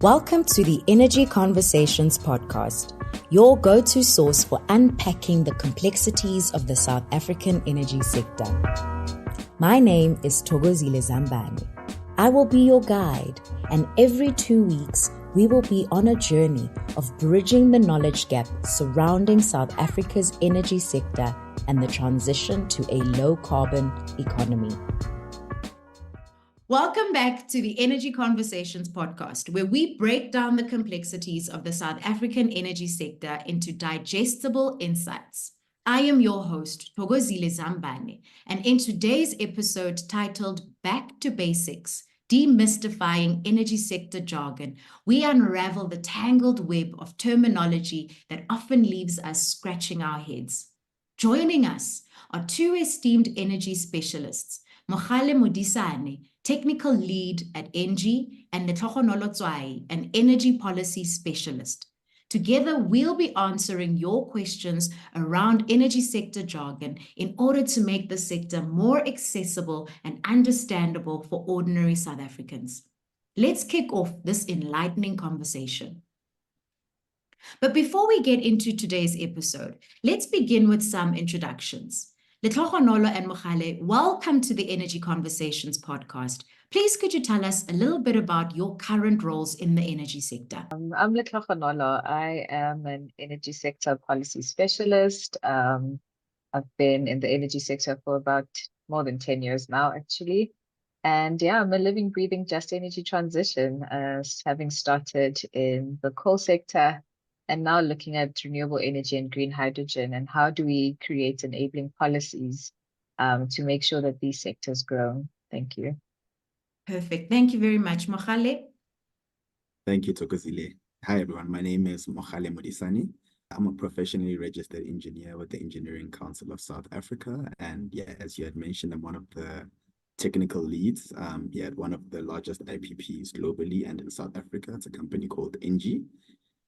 Welcome to the Energy Conversations podcast, your go-to source for unpacking the complexities of the South African energy sector. My name is Thokozile Zambane. I will be your guide, and every 2 weeks, we will be on a journey of bridging the knowledge gap surrounding South Africa's energy sector and the transition to a low-carbon economy. Welcome back to the Energy Conversations podcast, where we break down the complexities of the South African energy sector into digestible insights. I am your host, Thokozile Zambane, and in today's episode titled Back to Basics, Demystifying Energy Sector Jargon, we unravel the tangled web of terminology that often leaves us scratching our heads. Joining us are two esteemed energy specialists, Mogale Modisane, Technical Lead at ENGIE and Letlhogonolo Tsoai, an Energy Policy Specialist. Together, we'll be answering your questions around energy sector jargon in order to make the sector more accessible and understandable for ordinary South Africans. Let's kick off this enlightening conversation. But before we get into today's episode, let's begin with some introductions. Letlhogonolo and Mogale, welcome to the Energy Conversations podcast. Please could you tell us a little bit about your current roles in the energy sector? I'm Letlhogonolo. I am an energy sector policy specialist. I've been in the energy sector for about more than 10 years now, actually. And yeah, I'm a living, breathing just energy transition, having started in the coal sector and now looking at renewable energy and green hydrogen and how do we create enabling policies to make sure that these sectors grow. Thank you. Perfect. Thank you very much. Mogale? Thank you, Thokozile. Hi, everyone. My name is Mogale Modisane. I'm a professionally registered engineer with the Engineering Council of South Africa. And yeah, as you had mentioned, I'm one of the technical leads at one of the largest IPPs globally and in South Africa. It's a company called ENGIE.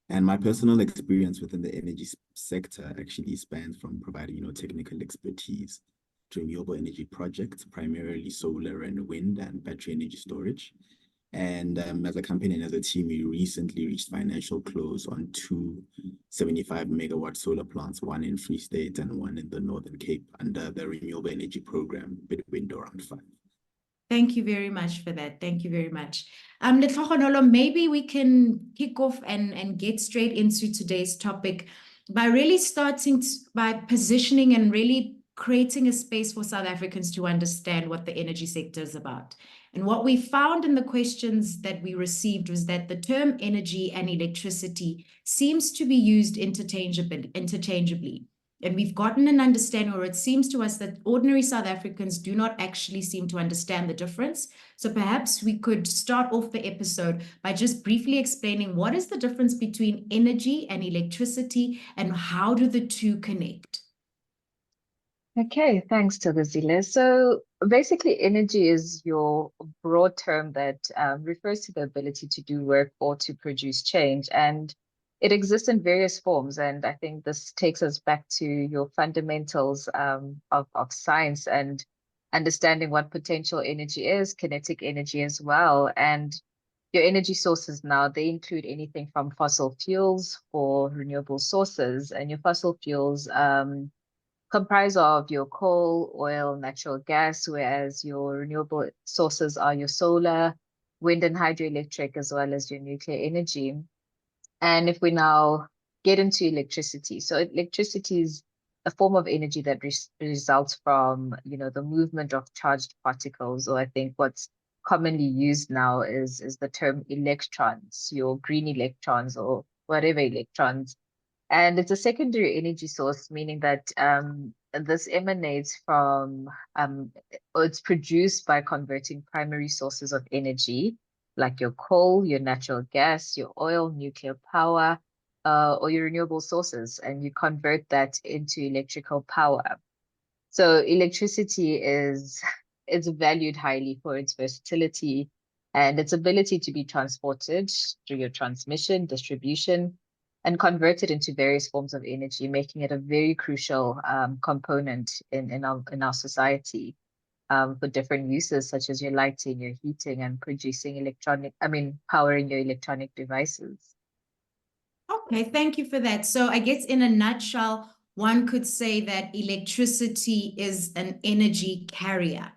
And my personal experience within the energy sector actually spans from providing, technical expertise to renewable energy projects, primarily solar and wind and battery energy storage. And as a company and as a team, we recently reached financial close on two 75 megawatt solar plants, one in Free State and one in the Northern Cape under the Renewable Energy Program, Bidwind Round 5. Thank you very much for that. Thank you very much. Letlhogonolo, maybe we can kick off and get straight into today's topic by really starting by positioning and really creating a space for South Africans to understand what the energy sector is about. And what we found in the questions that we received was that the term energy and electricity seems to be used interchangeably. And we've gotten an understanding, or it seems to us that ordinary South Africans do not actually seem to understand the difference. So perhaps we could start off the episode by just briefly explaining what is the difference between energy and electricity and how do the two connect? Okay, thanks, Thokozile. So basically, energy is your broad term that refers to the ability to do work or to produce change. And it exists in various forms. And I think this takes us back to your fundamentals of science and understanding what potential energy is, kinetic energy as well. And your energy sources now, they include anything from fossil fuels or renewable sources. And your fossil fuels comprise of your coal, oil, natural gas, whereas your renewable sources are your solar, wind and hydroelectric, as well as your nuclear energy. And if we now get into electricity, so electricity is a form of energy that results from, the movement of charged particles, or I think what's commonly used now is the term electrons, your green electrons or whatever electrons. And it's a secondary energy source, meaning that this emanates from, or it's produced by converting primary sources of energy, like your coal, your natural gas, your oil, nuclear power, or your renewable sources, and you convert that into electrical power. So electricity is valued highly for its versatility and its ability to be transported through your transmission, distribution, and converted into various forms of energy, making it a very crucial component in our society. for different uses, such as your lighting, your heating, and powering your electronic devices. Okay, thank you for that. So I guess in a nutshell, one could say that electricity is an energy carrier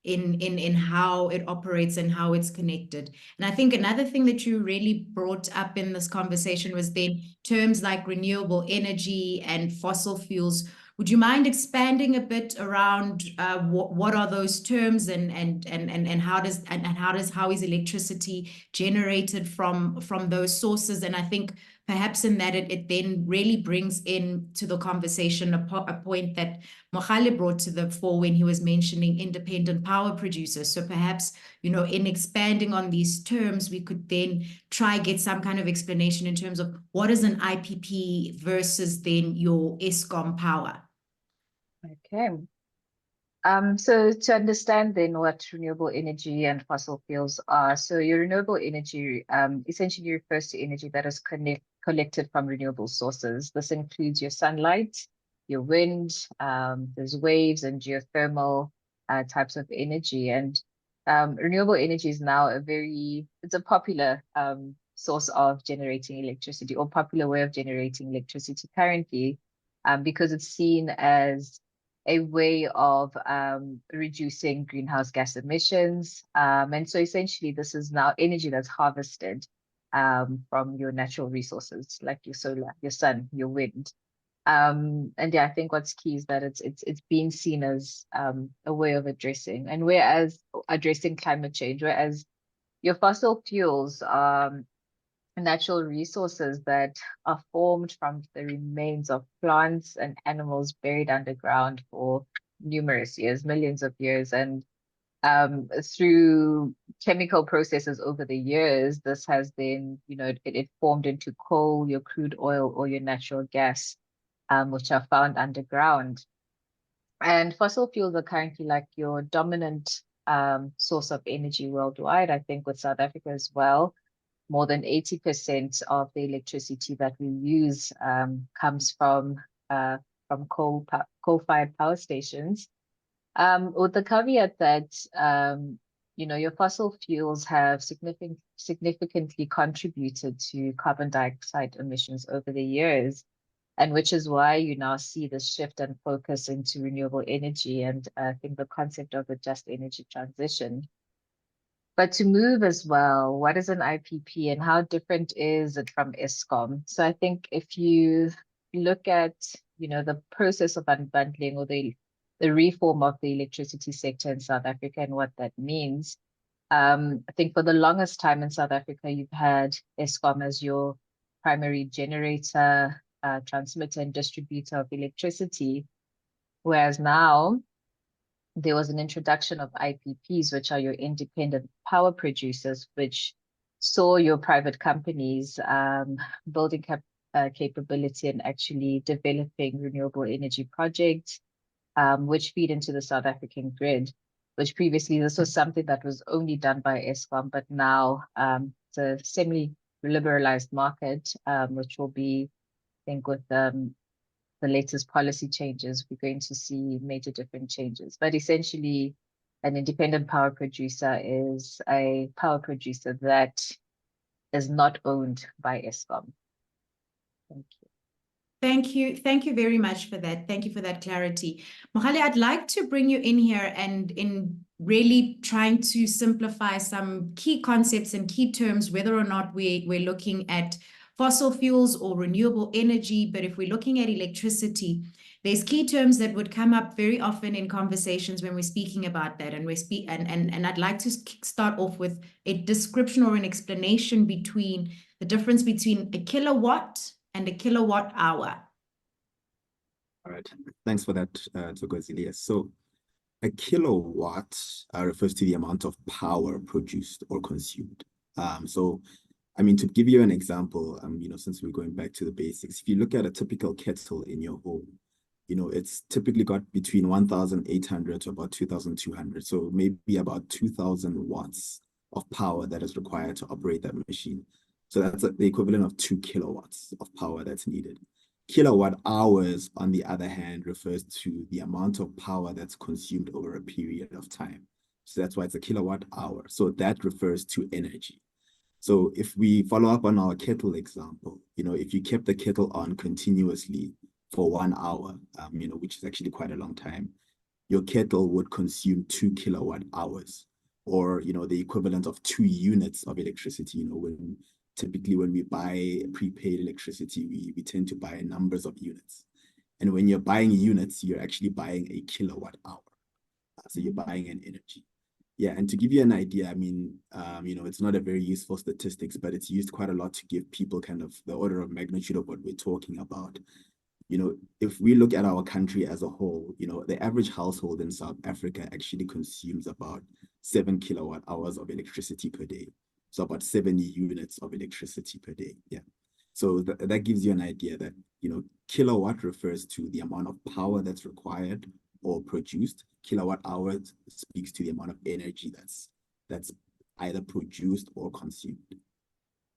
in how it operates and how it's connected. And I think another thing that you really brought up in this conversation was then terms like renewable energy and fossil fuels. Would you mind expanding a bit around what are those terms and how is electricity generated from those sources? And I think perhaps in that it then really brings into the conversation a point that Mogale brought to the fore when he was mentioning independent power producers. So perhaps, in expanding on these terms, we could then try get some kind of explanation in terms of what is an IPP versus then your ESCOM power. Okay. So to understand then what renewable energy and fossil fuels are, so your renewable energy essentially refers to energy that is collected from renewable sources. This includes your sunlight, your wind, there's waves and geothermal types of energy. And renewable energy is now it's a popular source of generating electricity, or popular way of generating electricity currently, because it's seen as a way of reducing greenhouse gas emissions. And so essentially this is now energy that's harvested from your natural resources, like your solar, your sun, your wind. And yeah, I think what's key is that it's being seen as a way of addressing climate change, whereas your fossil fuels natural resources that are formed from the remains of plants and animals buried underground for numerous years, millions of years. And through chemical processes over the years, this has then, it formed into coal, your crude oil, or your natural gas, which are found underground. And fossil fuels are currently like your dominant source of energy worldwide, I think with South Africa as well. More than 80% of the electricity that we use comes from coal-fired power stations. With the caveat that your fossil fuels have significantly contributed to carbon dioxide emissions over the years, and which is why you now see the shift and focus into renewable energy, and I think the concept of a just energy transition. But to move as well, what is an IPP and how different is it from ESCOM? So I think if you look at, the process of unbundling or the reform of the electricity sector in South Africa and what that means, I think for the longest time in South Africa, you've had ESCOM as your primary generator, transmitter and distributor of electricity, whereas now there was an introduction of IPPs, which are your independent power producers, which saw your private companies building capability and actually developing renewable energy projects, which feed into the South African grid, which previously this was something that was only done by ESCOM, but now it's a semi-liberalized market, which will be, I think, with the latest policy changes, we're going to see major different changes. But essentially, an independent power producer is a power producer that is not owned by ESCOM. Thank you. Thank you. Thank you very much for that. Thank you for that clarity. Mogale, I'd like to bring you in here and in really trying to simplify some key concepts and key terms, whether or not we're looking at fossil fuels or renewable energy. But if we're looking at electricity, there's key terms that would come up very often in conversations when we're speaking about that. And I'd like to start off with a description or an explanation between the difference between a kilowatt and a kilowatt hour. All right, thanks for that, Thokozile. So a kilowatt refers to the amount of power produced or consumed. So to give you an example, since we're going back to the basics, if you look at a typical kettle in your home, it's typically got between 1,800 to about 2,200. So maybe about 2,000 watts of power that is required to operate that machine. So that's the equivalent of 2 kilowatts of power that's needed. Kilowatt hours, on the other hand, refers to the amount of power that's consumed over a period of time. So that's why it's a kilowatt hour. So that refers to energy. So if we follow up on our kettle example, if you kept the kettle on continuously for 1 hour, which is actually quite a long time, your kettle would consume 2 kilowatt hours, or the equivalent of 2 units of electricity. Typically when we buy prepaid electricity, we tend to buy numbers of units. And when you're buying units, you're actually buying a kilowatt hour. So you're buying an energy. Yeah, and to give you an idea, it's not a very useful statistics, but it's used quite a lot to give people kind of the order of magnitude of what we're talking about. If we look at our country as a whole, the average household in South Africa actually consumes about 7 kilowatt hours of electricity per day. So about 70 units of electricity per day. Yeah. So that gives you an idea that, kilowatt refers to the amount of power that's required or produced. Kilowatt hours speaks to the amount of energy that's either produced or consumed.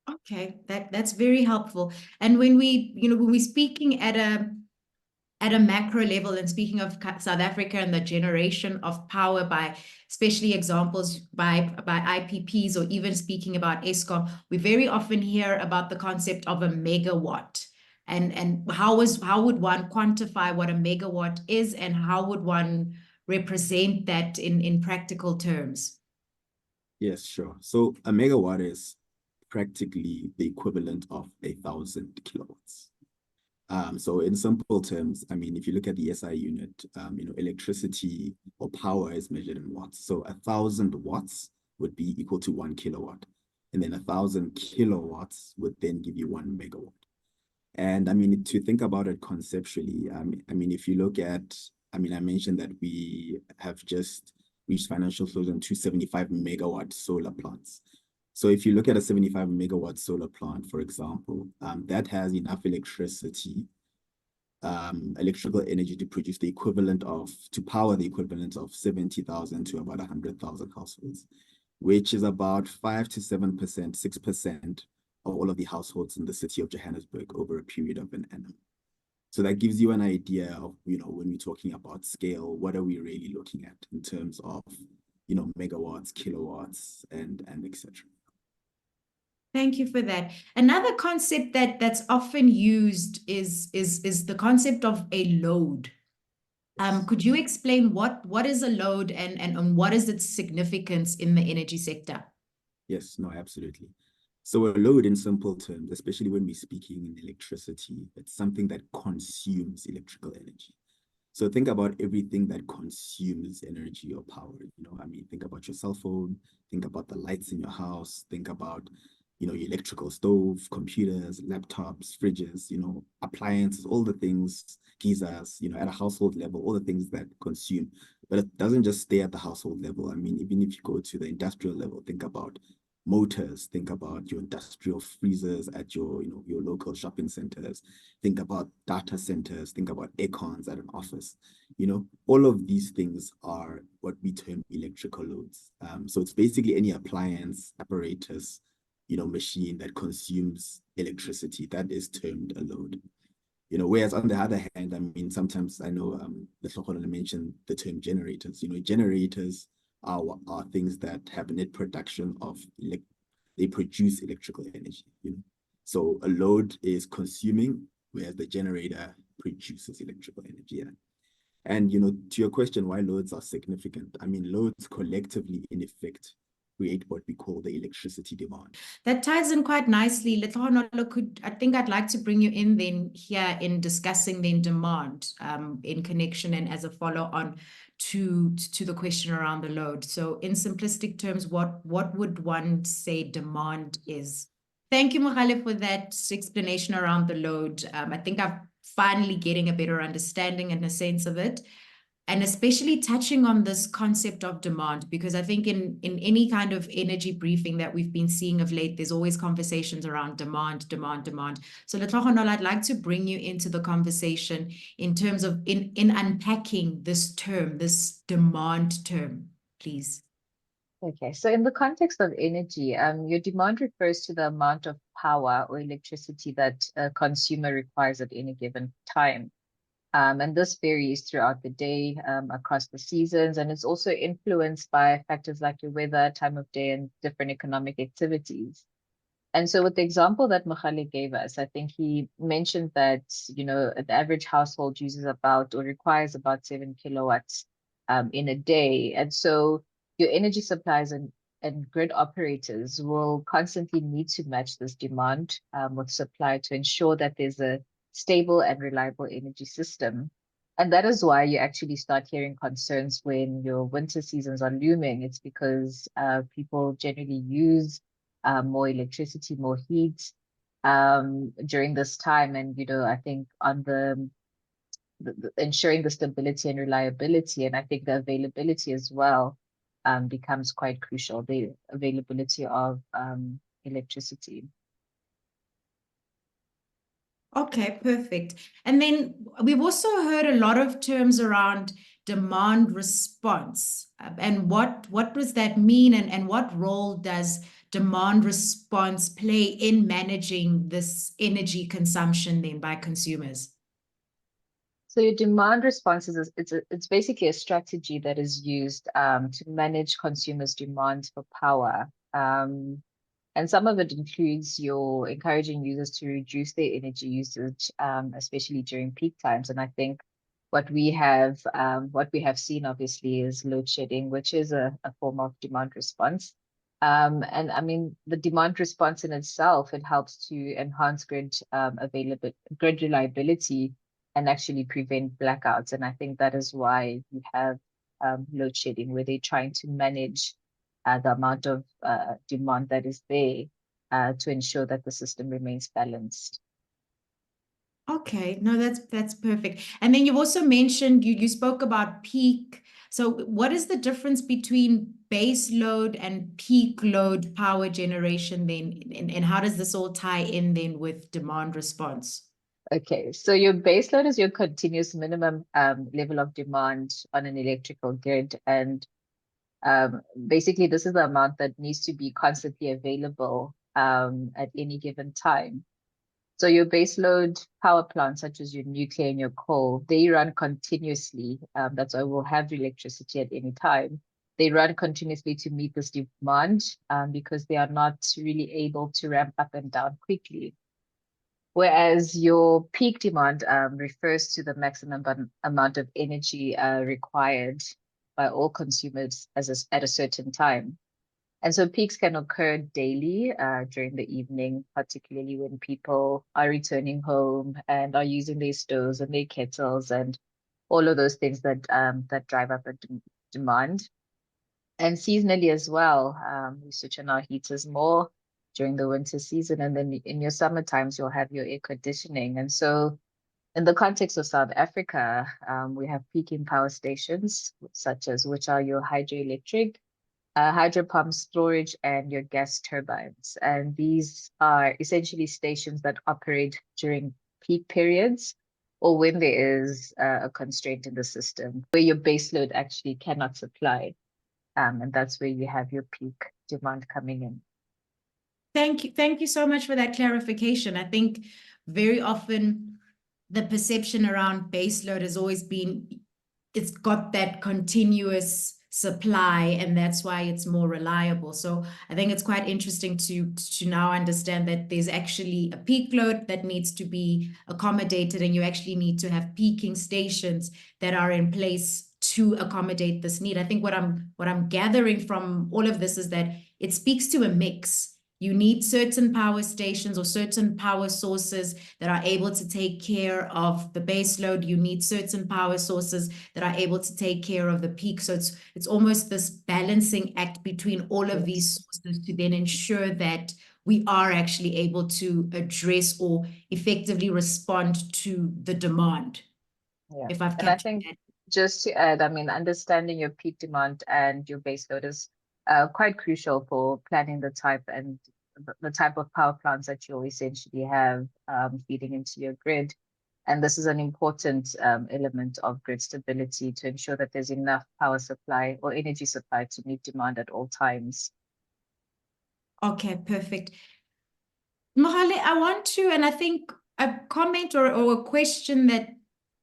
Okay, that's very helpful. And when we're speaking at a macro level and speaking of South Africa and the generation of power by, especially examples by IPPs, or even speaking about Eskom, we very often hear about the concept of a megawatt. And how would one quantify what a megawatt is, and how would one represent that in practical terms? Yes, sure. So a megawatt is practically the equivalent of 1,000 kilowatts. So in simple terms, if you look at the SI unit, electricity or power is measured in watts. So 1,000 watts would be equal to 1 kilowatt. And then 1,000 kilowatts would then give you 1 megawatt. And to think about it conceptually, if you look at, I mentioned that we have just reached financial close on 275 megawatt solar plants. So if you look at a 75 megawatt solar plant, for example, that has enough electricity, electrical energy to produce to power the equivalent of 70,000 to about 100,000 households, which is about 5 to 7%, 6% of all of the households in the city of Johannesburg over a period of an annum. So that gives you an idea of, when we're talking about scale, what are we really looking at in terms of, megawatts, kilowatts, and etc. Thank you for that. Another concept that's often used is the concept of a load. Could you explain what is a load and what is its significance in the energy sector? Yes, no, absolutely. So a load, in simple terms, especially when we're speaking in electricity, it's something that consumes electrical energy. So think about everything that consumes energy or power. Think about your cell phone, think about the lights in your house, think about, your electrical stove, computers, laptops, fridges, appliances, all the things, geysers, at a household level, all the things that consume. But it doesn't just stay at the household level. Even if you go to the industrial level, think about motors, think about your industrial freezers at your local shopping centers, think about data centers, think about aircons at an office. All of these things are what we term electrical loads. So it's basically any appliance, apparatus, machine that consumes electricity, that is termed a load. Whereas on the other hand, sometimes I know Letlhogonolo mentioned the term generators. Generators are things that have net production of they produce electrical energy. So a load is consuming, whereas the generator produces electrical energy. Yeah. And to your question, why loads are significant? Loads collectively, in effect, create what we call the electricity demand. That ties in quite nicely. I think I'd like to bring you in then here in discussing then demand in connection and as a follow-on to the question around the load. So in simplistic terms, what would one say demand is? Thank you, Mogale, for that explanation around the load. I think I'm finally getting a better understanding and a sense of it. And especially touching on this concept of demand, because I think in any kind of energy briefing that we've been seeing of late, there's always conversations around demand. So Letlhogonolo, I'd like to bring you into the conversation in terms of in unpacking this term, this demand term, please. Okay, so in the context of energy, your demand refers to the amount of power or electricity that a consumer requires at any given time. And this varies throughout the day, across the seasons, and it's also influenced by factors like your weather, time of day, and different economic activities. And so with the example that Mogale gave us, I think he mentioned that, the average household uses about or requires about 7 kilowatts in a day. And so your energy supplies and grid operators will constantly need to match this demand with supply to ensure that there's a stable and reliable energy system. And that is why you actually start hearing concerns when your winter seasons are looming. It's because people generally use more electricity, more heat during this time. And, I think on the ensuring the stability and reliability, and I think the availability as well becomes quite crucial, the availability of electricity. Okay, perfect. And then we've also heard a lot of terms around demand response. And what does that mean? And what role does demand response play in managing this energy consumption then by consumers? So your demand response it's basically a strategy that is used to manage consumers' demands for power. And some of it includes your encouraging users to reduce their energy usage, especially during peak times. And I think what we have seen obviously is load shedding, which is a form of demand response. And I mean, the demand response in itself, it helps to enhance grid reliability and actually prevent blackouts. And I think that is why you have load shedding, where they're trying to manage the amount of demand that is there to ensure that the system remains balanced. Okay, no, that's perfect. And then you've also mentioned you spoke about peak. So what is the difference between base load and peak load power generation then? And how does this all tie in then with demand response? Okay, so your base load is your continuous minimum level of demand on an electrical grid. And basically, this is the amount that needs to be constantly available at any given time. So your baseload power plants, such as your nuclear and your coal, they run continuously. That's why we'll have electricity at any time. They run continuously to meet this demand because they are not really able to ramp up and down quickly. Whereas your peak demand refers to the maximum amount of energy required by all consumers at a certain time. And so peaks can occur daily during the evening, particularly when people are returning home and are using their stoves and their kettles and all of those things that drive up a demand. And seasonally as well, we switch on our heaters more during the winter season. And then in your summer times, you'll have your air conditioning. And so in the context of South Africa, we have peaking power stations, which are your hydroelectric, hydro pump storage, and your gas turbines. And these are essentially stations that operate during peak periods or when there is a constraint in the system where your baseload actually cannot supply. And that's where you have your peak demand coming in. Thank you. Thank you so much for that clarification. I think very often the perception around baseload has always been it's got that continuous supply and that's why it's more reliable. So I think it's quite interesting to now understand that there's actually a peak load that needs to be accommodated, and you actually need to have peaking stations that are in place to accommodate this need. I think what I'm gathering from all of this is that it speaks to a mix. You need certain power stations or certain power sources that are able to take care of the base load. You need certain power sources that are able to take care of the peak. So it's almost this balancing act between all of these sources to then ensure that we are actually able to address or effectively respond to the demand. Yeah. If I've And I captured think that. just to add, I mean, understanding your peak demand and your base load is quite crucial for planning the type of power plants that you'll essentially have feeding into your grid. And this is an important element of grid stability to ensure that there's enough power supply or energy supply to meet demand at all times. Okay, perfect. Mogale, I want to, and I think a comment or a question that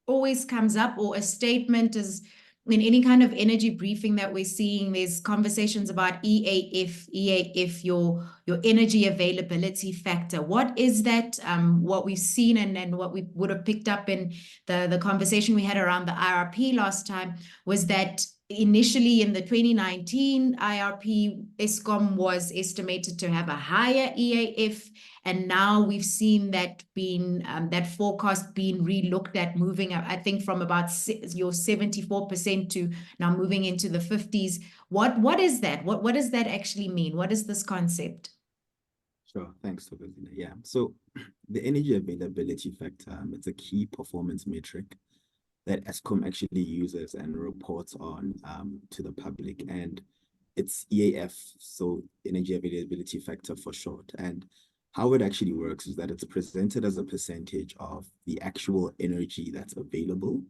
always comes up, or a statement, is in any kind of energy briefing that we're seeing, there's conversations about EAF, your energy availability factor. What is that? What we've seen and what we would have picked up in the conversation we had around the IRP last time was that initially in the 2019 IRP, Eskom was estimated to have a higher EAF, and now we've seen that being that forecast being re-looked at, moving up, I think, from about your 74% to now moving into the 50s. What is that? What does that actually mean? What is this concept? Sure, thanks, Thokozile. Yeah, so the energy availability factor, it's a key performance metric that Eskom actually uses and reports on to the public, and it's EAF, so energy availability factor for short. And how it actually works is that it's presented as a percentage of the actual energy that's available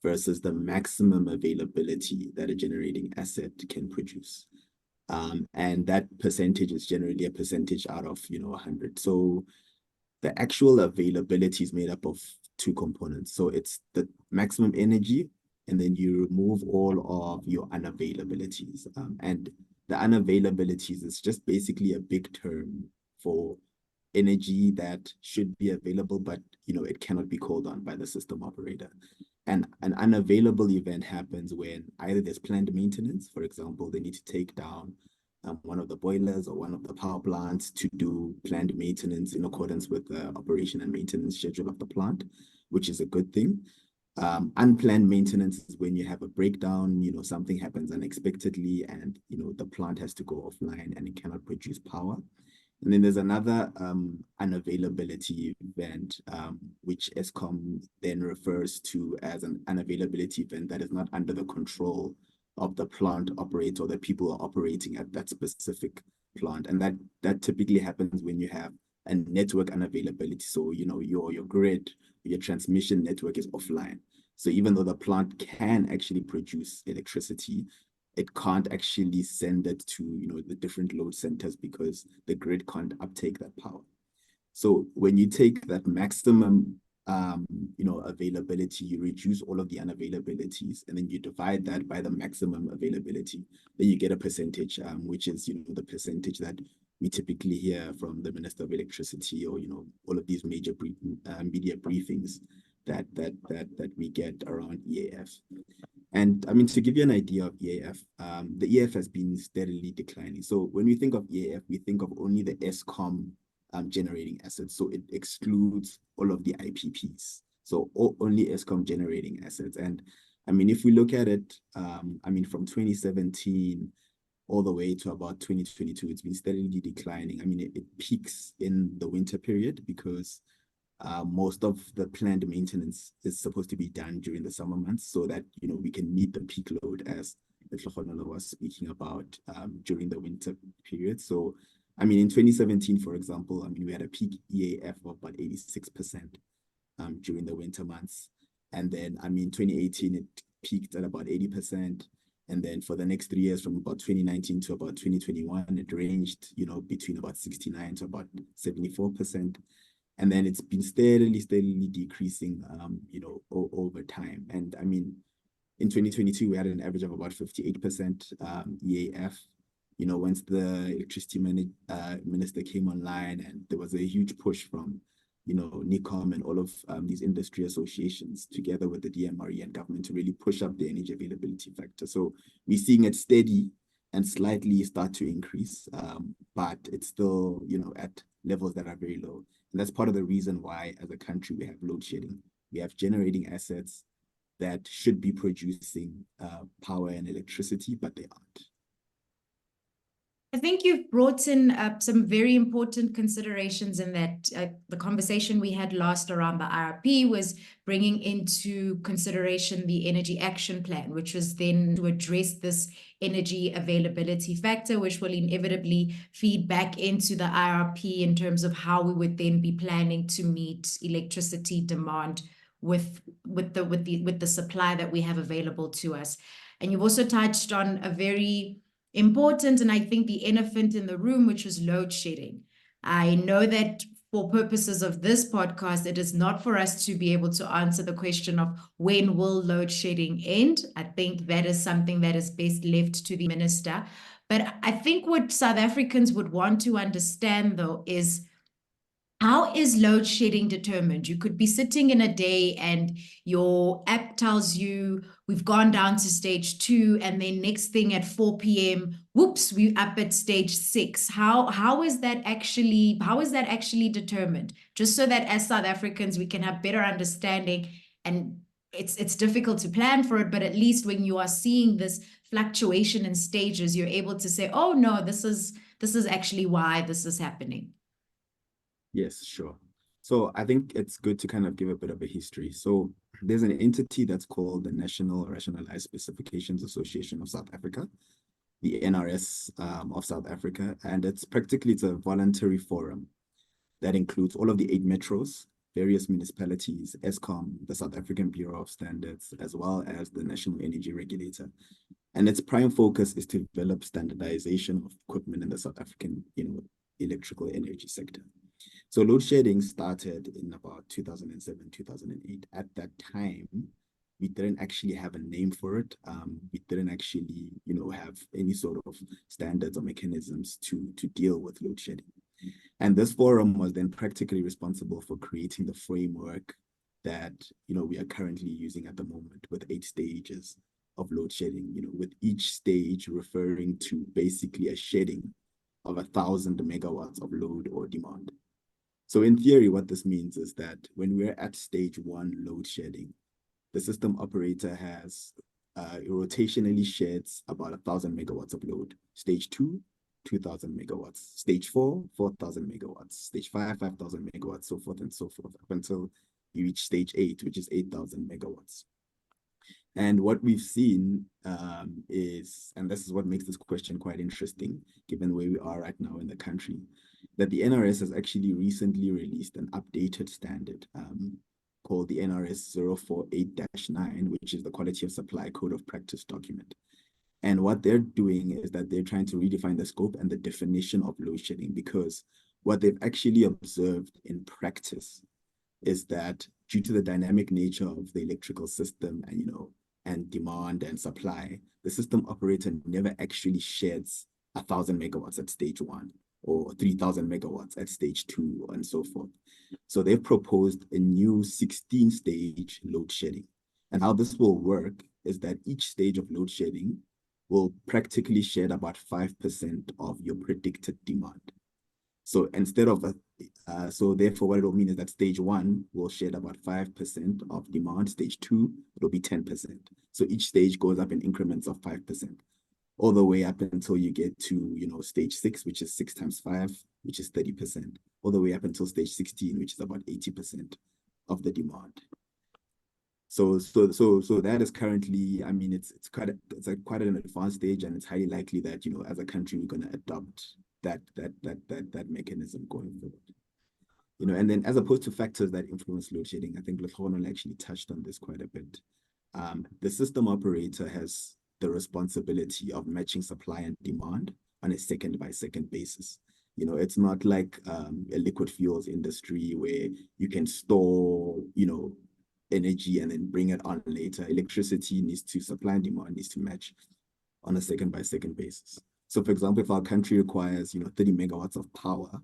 versus the maximum availability that a generating asset can produce. And that percentage is generally a percentage out of 100. So the actual availability is made up of two components. So it's the maximum energy, and then you remove all of your unavailabilities. And the unavailabilities is just basically a big term for energy that should be available, but it cannot be called on by the system operator. And an unavailable event happens when either there's planned maintenance, for example, they need to take down one of the boilers or one of the power plants to do planned maintenance in accordance with the operation and maintenance schedule of the plant, which is a good thing. Unplanned maintenance is when you have a breakdown, something happens unexpectedly and, the plant has to go offline and it cannot produce power. And then there's another unavailability event, which Eskom then refers to as an unavailability event that is not under the control of the plant operator or the people are operating at that specific plant. And that typically happens when you have a network unavailability. So, your grid, your transmission network is offline. So even though the plant can actually produce electricity, it can't actually send it to, the different load centers because the grid can't uptake that power. So when you take that maximum, availability, you reduce all of the unavailabilities, and then you divide that by the maximum availability, then you get a percentage, which is, the percentage that we typically hear from the Minister of Electricity or, all of these major media briefings that we get around EAF. And I mean, to give you an idea of EAF, the EAF has been steadily declining. So when we think of EAF, we think of only the Eskom generating assets. So it excludes all of the IPPs. So only Eskom generating assets. And I mean, if we look at it, from 2017 all the way to about 2022, it's been steadily declining. I mean, it peaks in the winter period because most of the planned maintenance is supposed to be done during the summer months so that, we can meet the peak load as Letlhogonolo was speaking about during the winter period. So, I mean, in 2017, for example, we had a peak EAF of about 86% during the winter months. And then, 2018, it peaked at about 80%. And then for the next 3 years, from about 2019 to about 2021, it ranged, between about 69 to about 74%. And then it's been steadily decreasing, over time. And in 2022, we had an average of about 58% EAF. Once the electricity minister came online, and there was a huge push from, NICOM and all of these industry associations together with the DMRE and government to really push up the energy availability factor. So we're seeing it steady and slightly start to increase, but it's still, at levels that are very low. And that's part of the reason why, as a country, we have load shedding. We have generating assets that should be producing power and electricity, but they aren't. I think you've brought in some very important considerations in that the conversation we had last around the IRP was bringing into consideration the Energy Action Plan, which was then to address this energy availability factor, which will inevitably feed back into the IRP in terms of how we would then be planning to meet electricity demand with the supply that we have available to us. And you've also touched on a very important, and I think the elephant in the room, which was load shedding. I know that for purposes of this podcast, it is not for us to be able to answer the question of when will load shedding end. I think that is something that is best left to the minister. But I think what South Africans would want to understand, though, is how is load shedding determined? You could be sitting in a day and your app tells you we've gone down to stage 2, and then next thing at 4 p.m., whoops, we're up at stage 6. How is that actually determined? Just so that as South Africans we can have better understanding, and it's difficult to plan for it, but at least when you are seeing this fluctuation in stages, you're able to say, oh no, this is actually why this is happening. Yes, sure. So I think it's good to kind of give a bit of a history. So there's an entity that's called the National Rationalized Specifications Association of South Africa, the NRS of South Africa, and it's a voluntary forum that includes all of the 8 metros, various municipalities, Eskom, the South African Bureau of Standards, as well as the National Energy Regulator. And its prime focus is to develop standardization of equipment in the South African, electrical energy sector. So load shedding started in about 2007, 2008. At that time, we didn't actually have a name for it. We didn't actually, have any sort of standards or mechanisms to deal with load shedding. And this forum was then practically responsible for creating the framework that, we are currently using at the moment, with 8 stages of load shedding, with each stage referring to basically a shedding of 1,000 megawatts of load or demand. So in theory, what this means is that when we're at stage 1 load shedding, the system operator has rotationally sheds about 1,000 megawatts of load. Stage 2, 2,000 megawatts. Stage 4, 4,000 megawatts. Stage 5, 5,000 megawatts, so forth and so forth, up until you reach stage 8, which is 8,000 megawatts. And what we've seen is, and this is what makes this question quite interesting, given where we are right now in the country, that the NRS has actually recently released an updated standard called the NRS 048-9, which is the Quality of Supply Code of Practice document. And what they're doing is that they're trying to redefine the scope and the definition of load shedding, because what they've actually observed in practice is that due to the dynamic nature of the electrical system and demand and supply, the system operator never actually sheds 1,000 megawatts at stage 1 or 3,000 megawatts at stage 2 and so forth. So they've proposed a new 16-stage load shedding. And how this will work is that each stage of load shedding will practically shed about 5% of your predicted demand. So instead of so therefore what it will mean is that stage 1 will shed about 5% of demand. Stage 2, it'll be 10%. So each stage goes up in increments of 5%, all the way up until you get to, stage 6, which is 6 times 5, which is 30%, all the way up until stage 16, which is about 80% of the demand. So that is currently, I mean, it's quite an advanced stage, and it's highly likely that, as a country, we're going to adopt that mechanism going forward. And then as opposed to factors that influence load shedding, I think Letlhogonolo actually touched on this quite a bit. The system operator has the responsibility of matching supply and demand on a second-by-second basis. It's not like a liquid fuels industry where you can store, energy and then bring it on later. Electricity supply and demand needs to match on a second-by-second basis. So for example, if our country requires, 30 megawatts of power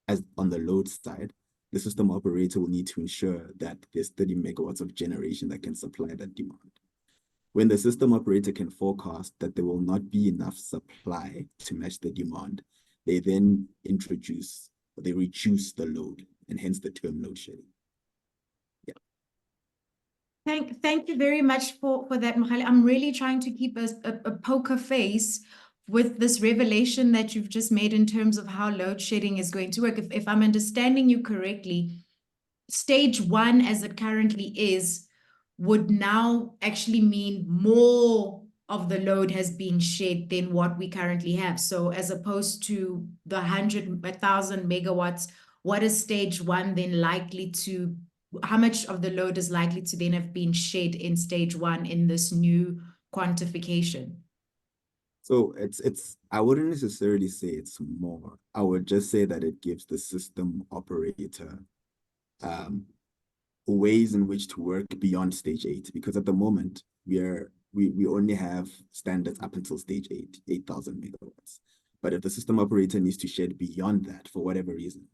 as on the load side, the system operator will need to ensure that there's 30 megawatts of generation that can supply that demand. When the system operator can forecast that there will not be enough supply to match the demand, they then reduce the load, and hence the term load shedding. Thank you very much for that, Mogale. I'm really trying to keep a poker face with this revelation that you've just made in terms of how load shedding is going to work. If I'm understanding you correctly, stage 1, as it currently is, would now actually mean more of the load has been shed than what we currently have. So as opposed to the 1,000 megawatts, what is stage 1 then likely to how much of the load is likely to then have been shed in stage 1 in this new quantification? So I wouldn't necessarily say it's more. I would just say that it gives the system operator ways in which to work beyond stage 8, because at the moment we only have standards up until stage 8, 8,000 megawatts. But if the system operator needs to shed beyond that for whatever reason,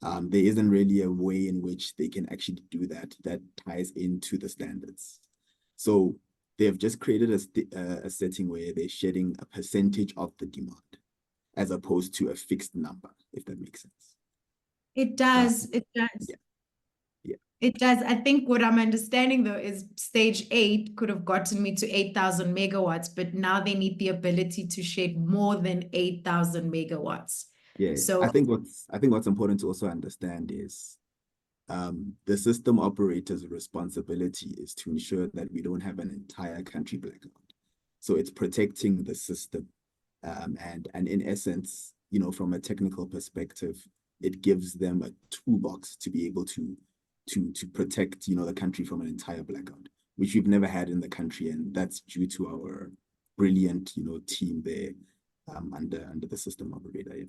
there isn't really a way in which they can actually do that ties into the standards. So they've just created a setting where they're shedding a percentage of the demand as opposed to a fixed number, if that makes sense. It does. It does. Yeah. Yeah. It does. I think what I'm understanding though is stage 8 could have gotten me to 8,000 megawatts, but now they need the ability to shed more than 8,000 megawatts. Yeah. So I think what's important to also understand is the system operator's responsibility is to ensure that we don't have an entire country blackout. So it's protecting the system. And in essence, you know, from a technical perspective, it gives them a toolbox to be able to protect, you know, the country from an entire blackout, which we've never had in the country. And that's due to our brilliant, you know, team there under the system operator. Yeah.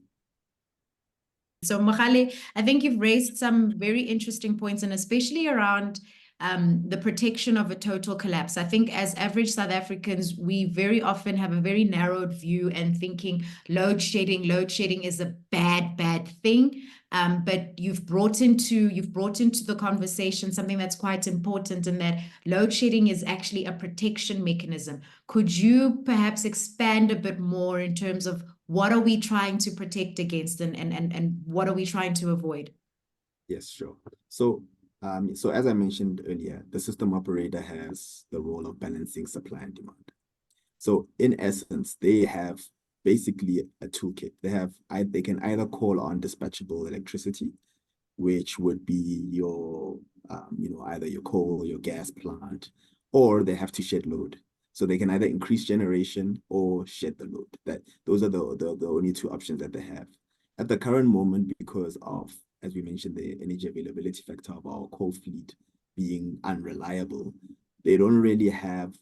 So Mogale, I think you've raised some very interesting points, and especially around the protection of a total collapse. I think as average South Africans, we very often have a very narrowed view and thinking load shedding is a bad thing. But you've brought into the conversation something that's quite important, in that load shedding is actually a protection mechanism. Could you perhaps expand a bit more in terms of what are we trying to protect against, and what are we trying to avoid? Yes, sure. So as I mentioned earlier, the system operator has the role of balancing supply and demand. So in essence, they have basically a toolkit. They can either call on dispatchable electricity, which would be your either your coal or your gas plant, or they have to shed load. So they can either increase generation or shed the load. Those are the only two options that they have. At the current moment, because of, as we mentioned, the energy availability factor of our coal fleet being unreliable, they don't really have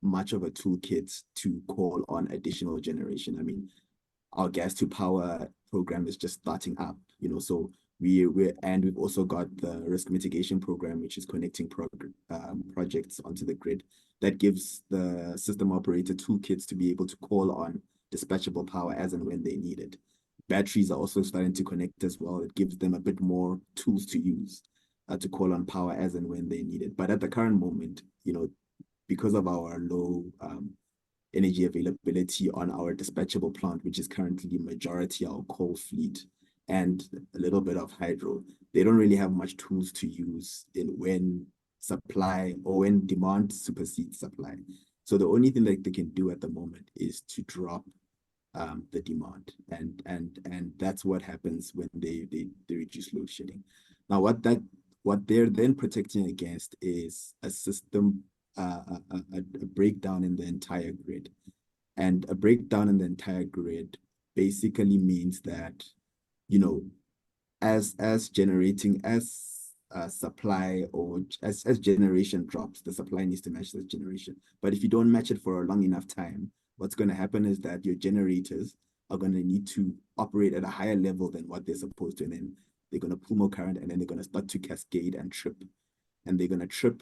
much of a toolkit to call on additional generation. I mean, our gas to power program is just starting up, you know, so we've also got the risk mitigation program, which is connecting projects onto the grid, that gives the system operator toolkits to be able to call on dispatchable power as and when they need it. Batteries are also starting to connect as well. It gives them a bit more tools to use to call on power as and when they need it. But at the current moment, you know, because of our low energy availability on our dispatchable plant, which is currently majority our coal fleet and a little bit of hydro, they don't really have much tools to use in when supply or when demand supersedes supply. So the only thing that they can do at the moment is to drop the demand, and that's what happens when they reduce load shedding. Now, what they're then protecting against is a system, a breakdown in the entire grid, and a breakdown in the entire grid basically means that, you know, as supply or as generation drops, the supply needs to match the generation. But if you don't match it for a long enough time, what's going to happen is that your generators are going to need to operate at a higher level than what they're supposed to, and then they're going to pull more current, and then they're going to start to cascade and trip, and they're going to trip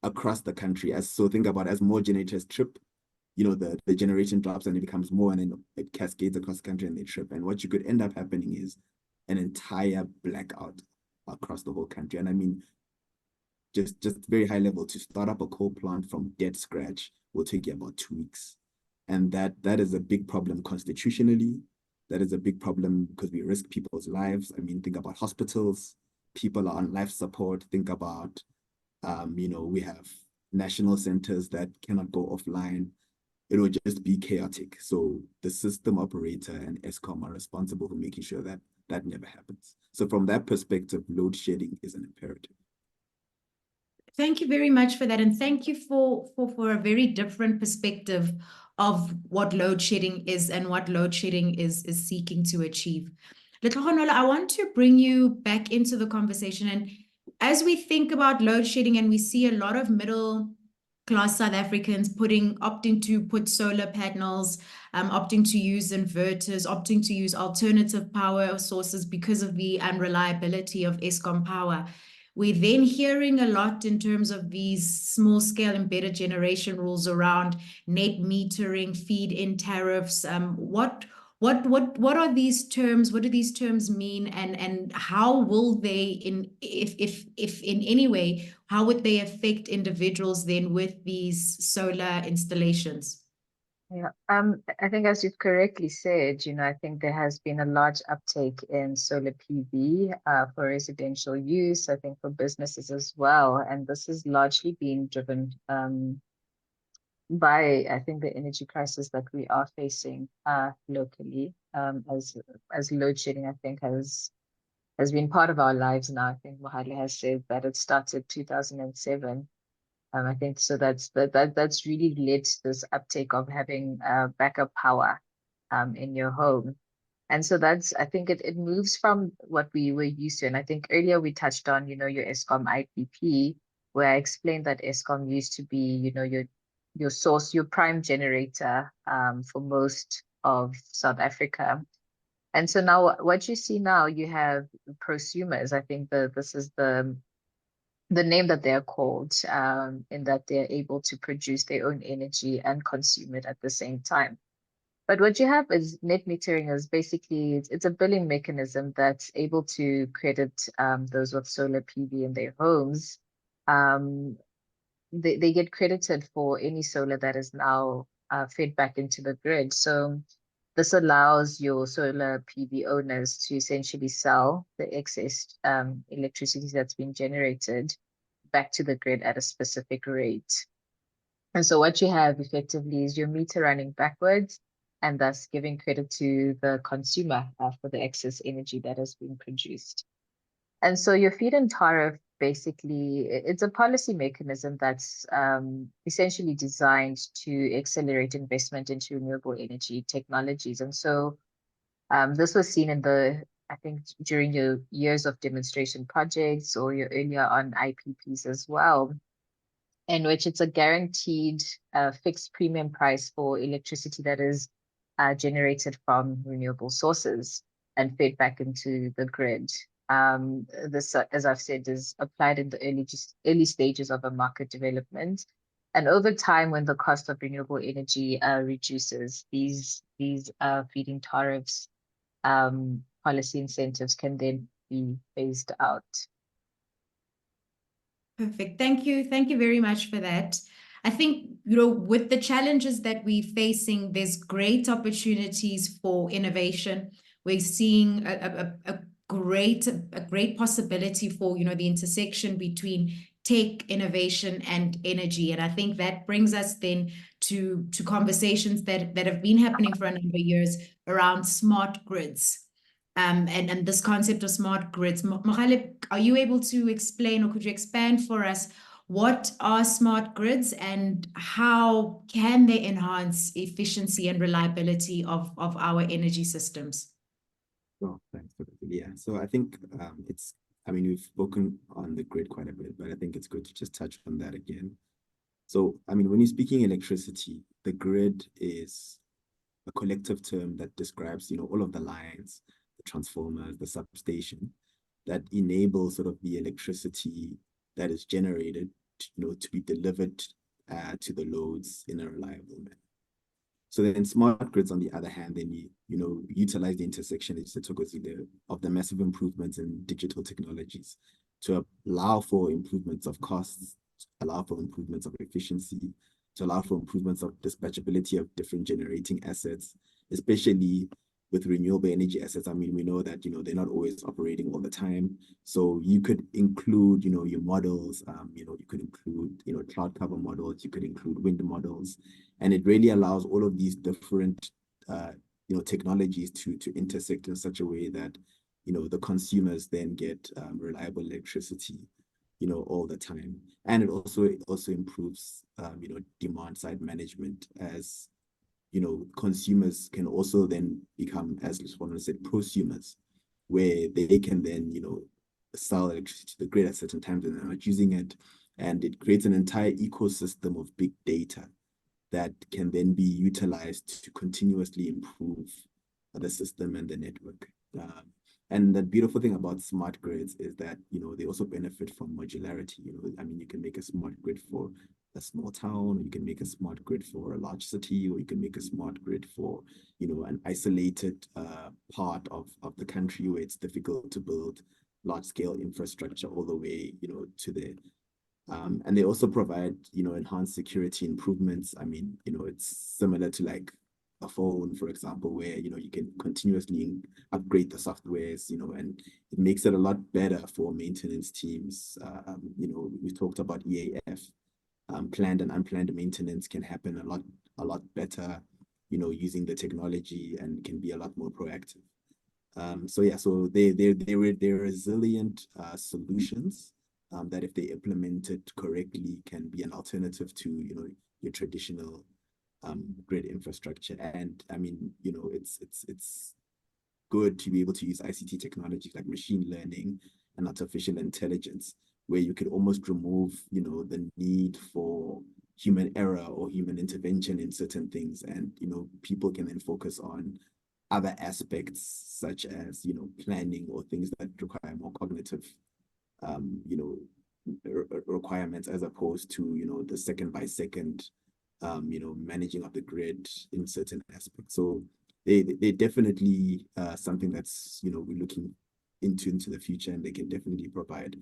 across the country. So think about, as more generators trip, you know, the generation drops and it becomes more, and then it cascades across the country and they trip. And what you could end up happening is an entire blackout across the whole country. And I mean, just very high level, to start up a coal plant from dead scratch will take you about 2 weeks. And that is a big problem constitutionally. That is a big problem because we risk people's lives. I mean, think about hospitals. People are on life support. Think about, you know, we have national centers that cannot go offline. It will just be chaotic. So the system operator and ESCOM are responsible for making sure that that never happens. So from that perspective, load shedding is an imperative. Thank you very much for that. And thank you for a very different perspective of what load shedding is and what load shedding is seeking to achieve. Letlhogonolo, I want to bring you back into the conversation. And as we think about load shedding, and we see a lot of middle class South Africans opting to put solar panels, opting to use inverters, opting to use alternative power sources because of the unreliability of Eskom power. We're then hearing a lot in terms of these small scale embedded generation rules around net metering, feed-in tariffs. What are these terms? What do these terms mean? And how will they, if in any way, how would they affect individuals then with these solar installations? Yeah, I think as you've correctly said, I think there has been a large uptake in solar PV for residential use, I think for businesses as well. And this has largely been driven by, I think, the energy crisis that we are facing locally, as load shedding, I think, has been part of our lives now. I think Mogale has said that it started 2007. I think so that's really led to this uptake of having backup power in your home. And so I think it moves from what we were used to. And I think earlier we touched on, your Eskom IPP, where I explained that Eskom used to be, your source, your prime generator for most of South Africa. And so now what you see now, you have prosumers. I think this is the name that they're called, in that they're able to produce their own energy and consume it at the same time. But what you have is net metering is basically, it's a billing mechanism that's able to credit those with solar PV in their homes. They get credited for any solar that is now fed back into the grid. So this allows your solar PV owners to essentially sell the excess electricity that's been generated back to the grid at a specific rate. And so what you have effectively is your meter running backwards and thus giving credit to the consumer for the excess energy that has been produced. And so your feed-in tariff, basically, it's a policy mechanism that's essentially designed to accelerate investment into renewable energy technologies. And so this was seen I think, during your years of demonstration projects or your earlier on IPPs as well, in which it's a guaranteed fixed premium price for electricity that is generated from renewable sources and fed back into the grid. This, as I've said, is applied in the early stages of a market development. And over time, when the cost of renewable energy reduces, these feed-in tariffs, policy incentives can then be phased out. Perfect. Thank you. Thank you very much for that. I think, with the challenges that we're facing, there's great opportunities for innovation. We're seeing a great possibility for, the intersection between tech, innovation, and energy. And I think that brings us then to conversations that have been happening for a number of years around smart grids. And this concept of smart grids. Mogale, are you able to explain, or could you expand for us, what are smart grids and how can they enhance efficiency and reliability of our energy systems? Oh, thanks, yeah. So I think we've spoken on the grid quite a bit, but I think it's good to just touch on that again. So, when you're speaking electricity, the grid is a collective term that describes, all of the lines, the transformers, the substation that enable sort of the electricity that is generated, to be delivered to the loads in a reliable manner. So then smart grids, on the other hand, then utilize the intersection of the massive improvements in digital technologies to allow for improvements of costs, allow for improvements of efficiency, to allow for improvements of dispatchability of different generating assets, especially with renewable energy assets. We know that, they're not always operating all the time. So you could include, your models, you could include, cloud cover models, you could include wind models. And it really allows all of these different, technologies to intersect in such a way that, the consumers then get reliable electricity, all the time. And it also improves, demand side management, as consumers can also then become, as Lisbon said, prosumers, where they can then, sell electricity to the grid at certain times and they're not using it. And it creates an entire ecosystem of big data that can then be utilized to continuously improve the system and the network. And the beautiful thing about smart grids is that, they also benefit from modularity. I mean, you can make a smart grid for a small town, or you can make a smart grid for a large city, or you can make a smart grid for, an isolated part of the country where it's difficult to build large-scale infrastructure all the way, to the and they also provide, enhanced security improvements. I mean, it's similar to like a phone, for example, where, you can continuously upgrade the softwares, and it makes it a lot better for maintenance teams. We talked about EAF, planned and unplanned maintenance can happen a lot better, using the technology, and can be a lot more proactive. So they're resilient solutions that, if they implemented correctly, can be an alternative to your traditional grid infrastructure. And I mean, it's good to be able to use ICT technologies like machine learning and artificial intelligence, where you could almost remove the need for human error or human intervention in certain things, and people can then focus on other aspects such as planning, or things that require more cognitive requirements, as opposed to the second by second managing of the grid in certain aspects. So they definitely something that's we're looking into the future, and they can definitely provide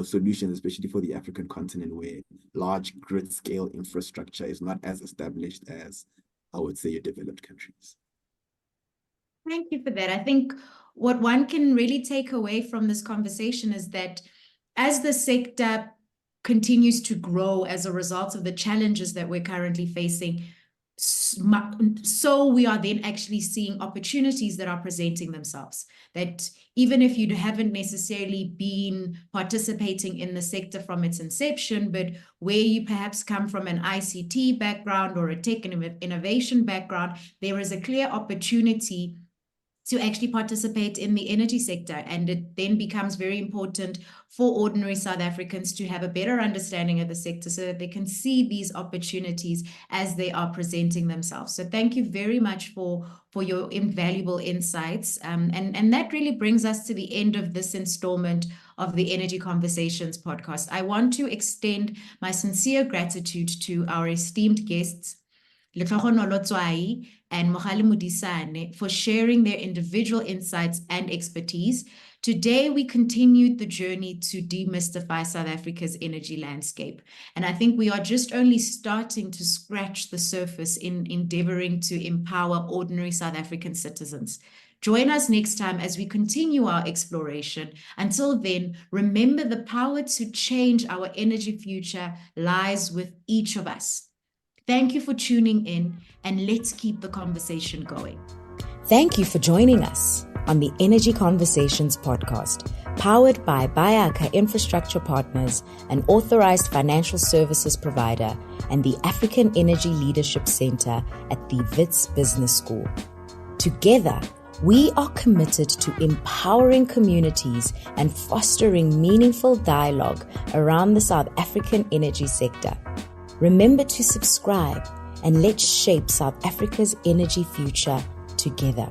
solutions, especially for the African continent, where large grid scale infrastructure is not as established as, I would say, your developed countries. Thank you for that. I think what one can really take away from this conversation is that as the sector continues to grow as a result of the challenges that we're currently facing, so we are then actually seeing opportunities that are presenting themselves, that even if you haven't necessarily been participating in the sector from its inception, but where you perhaps come from an ICT background or a tech and innovation background, there is a clear opportunity to actually participate in the energy sector. And it then becomes very important for ordinary South Africans to have a better understanding of the sector, so that they can see these opportunities as they are presenting themselves. So thank you very much for your invaluable insights. And that really brings us to the end of this installment of the Energy Conversations podcast. I want to extend my sincere gratitude to our esteemed guests, Letlhogonolo Tsoai and Mogale Modisane, for sharing their individual insights and expertise. Today, we continued the journey to demystify South Africa's energy landscape. And I think we are just only starting to scratch the surface in endeavoring to empower ordinary South African citizens. Join us next time as we continue our exploration. Until then, remember, the power to change our energy future lies with each of us. Thank you for tuning in, and let's keep the conversation going. Thank you for joining us on the Energy Conversations podcast, powered by Bayaka Infrastructure Partners, an authorized financial services provider, and the African Energy Leadership Center at the Wits Business School. Together, we are committed to empowering communities and fostering meaningful dialogue around the South African energy sector. Remember to subscribe, and let's shape South Africa's energy future together.